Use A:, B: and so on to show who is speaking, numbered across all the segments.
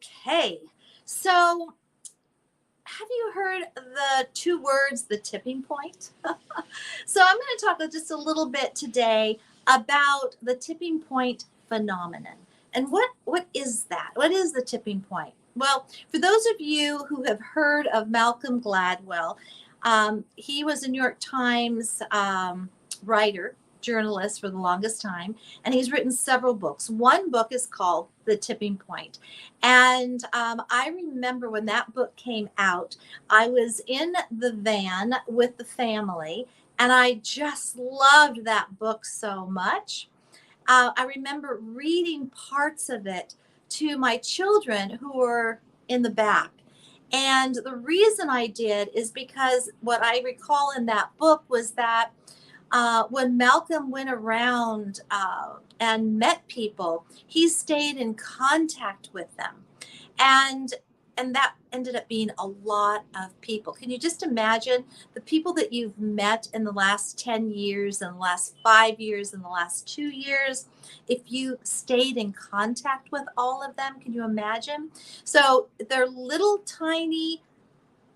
A: Okay, so have you heard the two words, the tipping point? So I'm going to talk just a little bit today about the tipping point phenomenon. And what is that? What is the tipping point? Well, for those of you who have heard of Malcolm Gladwell, he was a New York Times writer, journalist for the longest time, and he's written several books. One book is called The Tipping Point. And I remember when that book came out, I was in the van with the family, and I just loved that book so much. I remember reading parts of it to my children who were in the back. And the reason I did is because what I recall in that book was that when Malcolm went around and met people, he stayed in contact with them. And and that ended up being a lot of people. Can you just imagine the people that you've met in the last 10 years, in the last 5 years, in the last 2 years? If you stayed in contact with all of them, can you imagine? So they're little tiny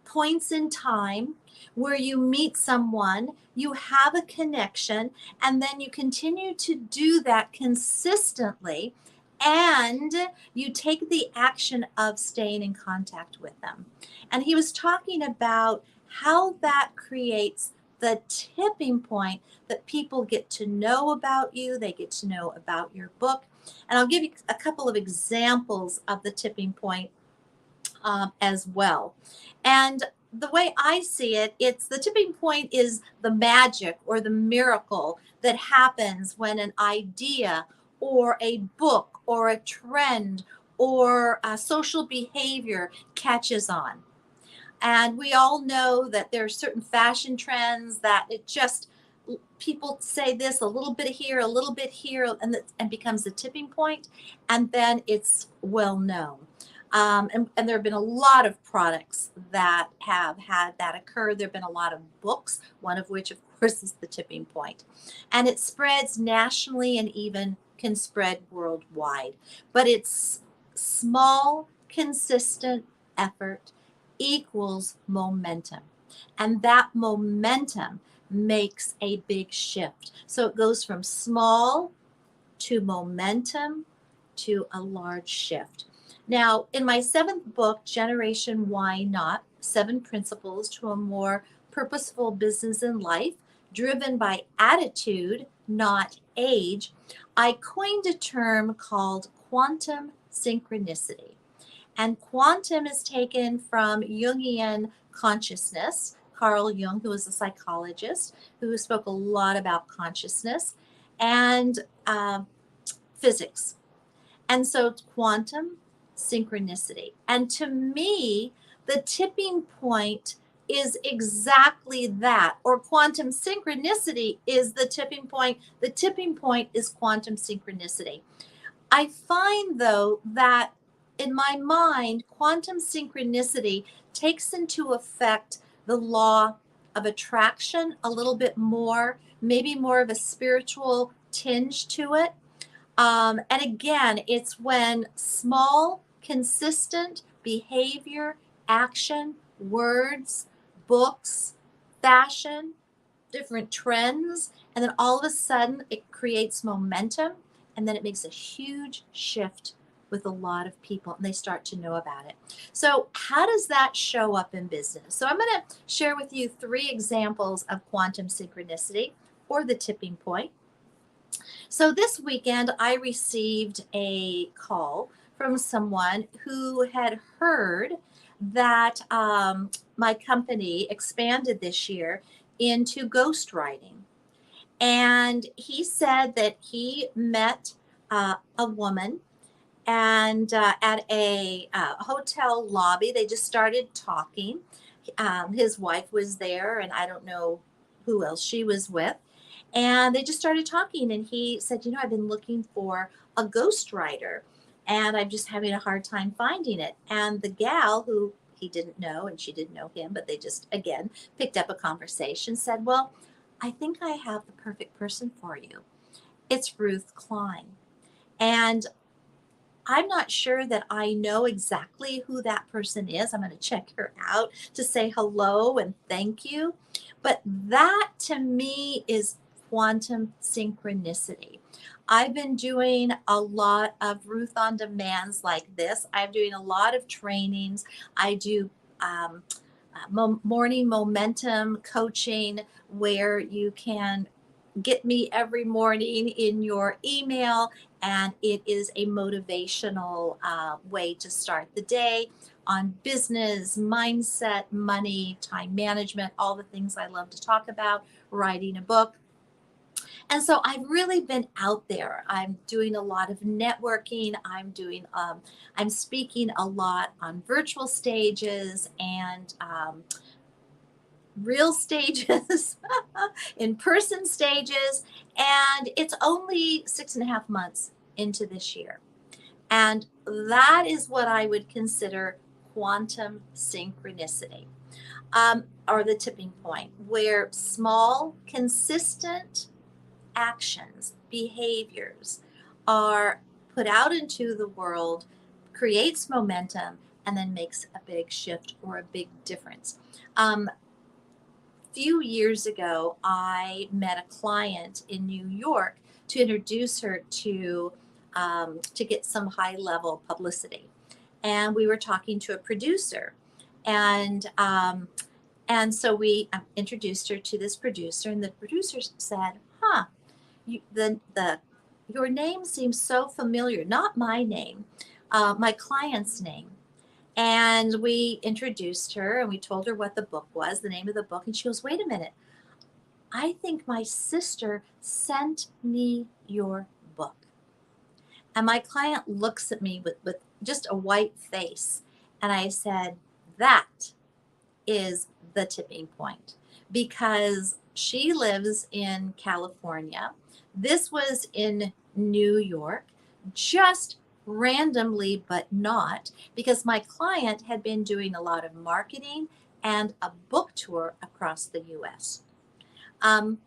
A: points in time where you meet someone, you have a connection, and then you continue to do that consistently, and you take the action of staying in contact with them. And he was talking about how that creates the tipping point that people get to know about you, they get to know about your book. And I'll give you a couple of examples of the tipping point as well. And the way I see it, it's the tipping point is the magic or the miracle that happens when an idea or a book or a trend or a social behavior catches on. And we all know that there are certain fashion trends that it just people say this a little bit here, a little bit here, and becomes a tipping point, and then it's well known. And there have been a lot of products that have had that occur. There have been a lot of books, one of which, of course, is The Tipping Point. And it spreads nationally and even can spread worldwide. But it's small, consistent effort equals momentum. And that momentum makes a big shift. So it goes from small to momentum to a large shift. Now, in my seventh book, Generation Why Not? 7 Principles to a More Purposeful Business in Life, driven by attitude, not age, I coined a term called quantum synchronicity. And quantum is taken from Jungian consciousness. Carl Jung, who was a psychologist, who spoke a lot about consciousness, and physics. And so it's quantum synchronicity. And to me, the tipping point is exactly that, or quantum synchronicity is the tipping point. The tipping point is quantum synchronicity. I find, though, that in my mind, quantum synchronicity takes into effect the law of attraction a little bit more, maybe more of a spiritual tinge to it. And again, it's when small, consistent behavior, action, words, books, fashion, different trends, and then all of a sudden it creates momentum, and then it makes a huge shift with a lot of people, and they start to know about it. So how does that show up in business? So I'm going to share with you 3 examples of quantum synchronicity, or the tipping point. So this weekend, I received a call from someone who had heard that my company expanded this year into ghostwriting. And he said that he met a woman and at a hotel lobby. They just started talking. His wife was there, and I don't know who else she was with. And they just started talking, and he said, I've been looking for a ghostwriter, and I'm just having a hard time finding it. And the gal, who he didn't know, and she didn't know him, but they just, again, picked up a conversation, said, well, I think I have the perfect person for you. It's Ruth Klein. And I'm not sure that I know exactly who that person is. I'm going to check her out to say hello and thank you. But that to me is quantum synchronicity. I've been doing a lot of Ruth on demands like this. I'm doing a lot of trainings. I do morning momentum coaching where you can get me every morning in your email, and it is a motivational way to start the day on business, mindset, money, time management, all the things I love to talk about, writing a book. And so I've really been out there. I'm doing a lot of networking. I'm speaking a lot on virtual stages and real stages, in person stages. And it's only 6.5 months into this year. And that is what I would consider quantum synchronicity, or the tipping point, where small, consistent actions, behaviors are put out into the world, creates momentum, and then makes a big shift or a big difference. Few years ago, I met a client in New York to introduce her to get some high level publicity, and we were talking to a producer, and so we introduced her to this producer, and the producer said, "Huh, the your name seems so familiar. Not my name, my client's name." And we introduced her and we told her what the book was, the name of the book. And she goes, "Wait a minute. I think my sister sent me your book." And my client looks at me with just a white face. And I said, "That is the tipping point," because she lives in California. This was in New York, just randomly, but not, because my client had been doing a lot of marketing and a book tour across the US. Um,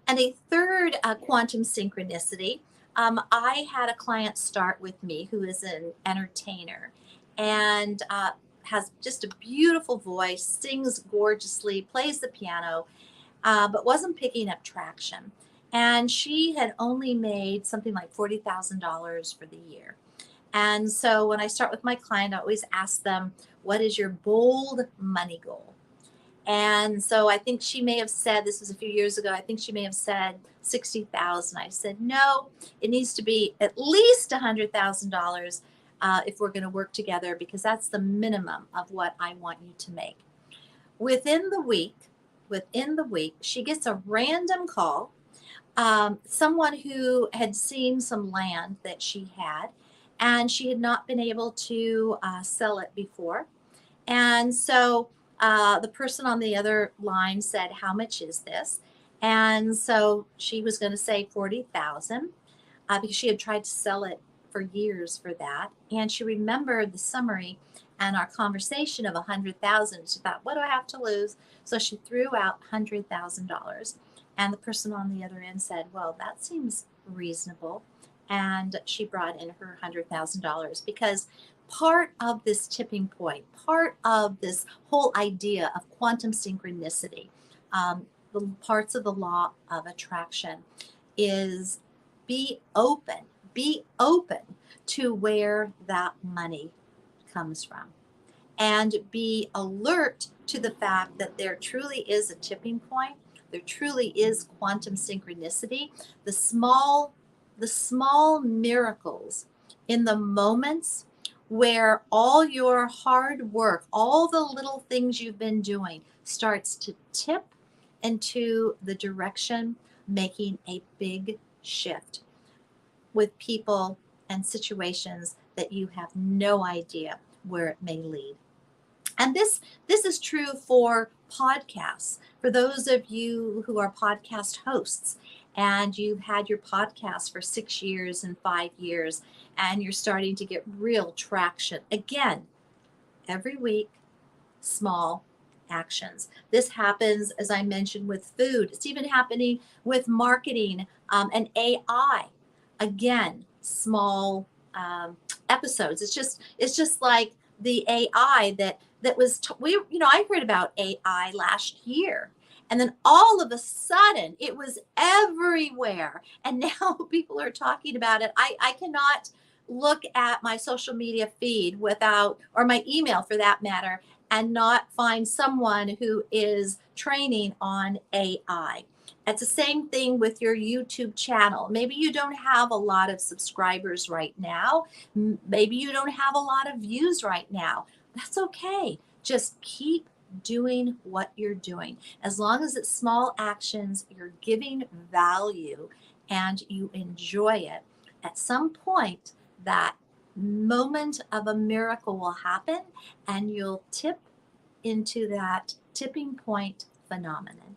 A: and a third quantum synchronicity, I had a client start with me who is an entertainer and has just a beautiful voice, sings gorgeously, plays the piano, but wasn't picking up traction. And she had only made something like $40,000 for the year. And so when I start with my client, I always ask them, "What is your bold money goal?" And so I think she may have said, this was a few years ago, I think she may have said 60,000. I said, "No, it needs to be at least $100,000 if we're going to work together, because that's the minimum of what I want you to make." Within the week, she gets a random call, someone who had seen some land that she had, and she had not been able to sell it before. And so the person on the other line said, "How much is this?" And so she was going to say 40,000 because she had tried to sell it for years for that. And she remembered the summary and our conversation of 100,000. She thought, "What do I have to lose?" So she threw out $100,000. And the person on the other end said, "Well, that seems reasonable." And she brought in her $100,000, because part of this tipping point, part of this whole idea of quantum synchronicity, the parts of the law of attraction, is be open, be open to where that money comes from, and be alert to the fact that there truly is a tipping point. There truly is quantum synchronicity. The small miracles in the moments where all your hard work, all the little things you've been doing, starts to tip into the direction, making a big shift with people and situations that you have no idea where it may lead. And this is true for podcasts. For those of you who are podcast hosts and you've had your podcast for 6 years and 5 years, and you're starting to get real traction. Again, every week, small actions. This happens, as I mentioned, with food. It's even happening with marketing and AI. Again, small episodes. It's just like the AI that was I heard about AI last year, and then all of a sudden it was everywhere, and now people are talking about it. I cannot look at my social media feed without, or my email for that matter, and not find someone who is training on AI. It's the same thing with your YouTube channel. Maybe you don't have a lot of subscribers right now. Maybe you don't have a lot of views right now. That's okay. Just keep doing what you're doing. As long as it's small actions, you're giving value and you enjoy it. At some point, that moment of a miracle will happen and you'll tip into that tipping point phenomenon.